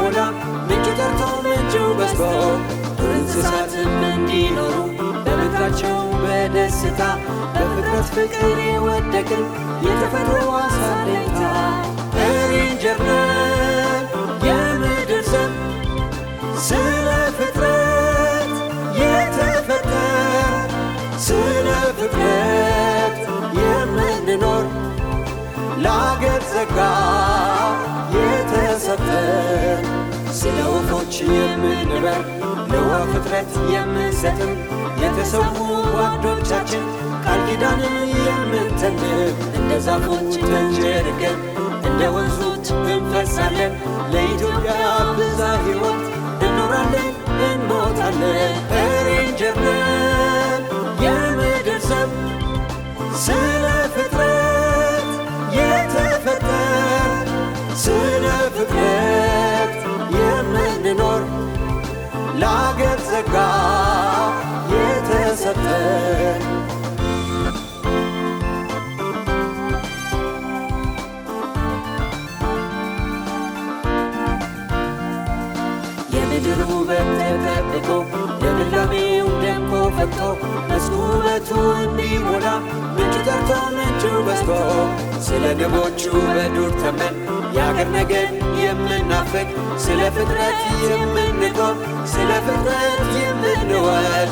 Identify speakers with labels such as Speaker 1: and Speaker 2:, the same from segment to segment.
Speaker 1: እንዲሞላ ምንጩ ጠርቶ ምንጩ በዝቶ እንስሳትም እንዲኖሩ በምድራቸው በደስታ በፍጥረት ፍቅር የወደቅን የተፈጥሮ አሳለኝታ ሬንጀር ነን የምድር ዘብ ስለ ፍጥረት የተፈጠር ስለ ፍጥረት የምንኖር ለአገር ጸጋ የተሰጠን ስለ ወፎች የምንበር ለውሃ ፍጥረት የምንሰጥም የተሰዉ ጓዶቻችን ቃል ኪዳንን የምንተንብ እንደ ዛፎች ተንዠርገን እንደ ወንዞች እንፈሳለን ለኢትዮጵያ ብዛ ሕይወት እንኖራለን እንሞታለን ሬንጀር ነን የምድር ዘብ ስለ ፍጥረት የተፈጠር ስለ ፍጥረት የምንኖር ለአገር ጸጋ የተሰጠን የምድር ውበት ተጠብቆ የልምላሜው ደምቆ ፈክቶ መስኩ ውበቱ እንዲሞላ ምንጩ ጠርቶ ምንጩ በዝቶ ስለ ንቦቹ በዱር ተመን የአገር ነገድ የምናፍቅ ስለ ፍጥረት የምንቆም ስለ ፍጥረት የምንወድ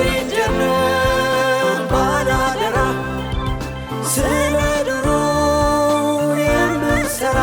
Speaker 1: ሬንጀር ነን ባላደራ ስለ ድሩ የምንሰራ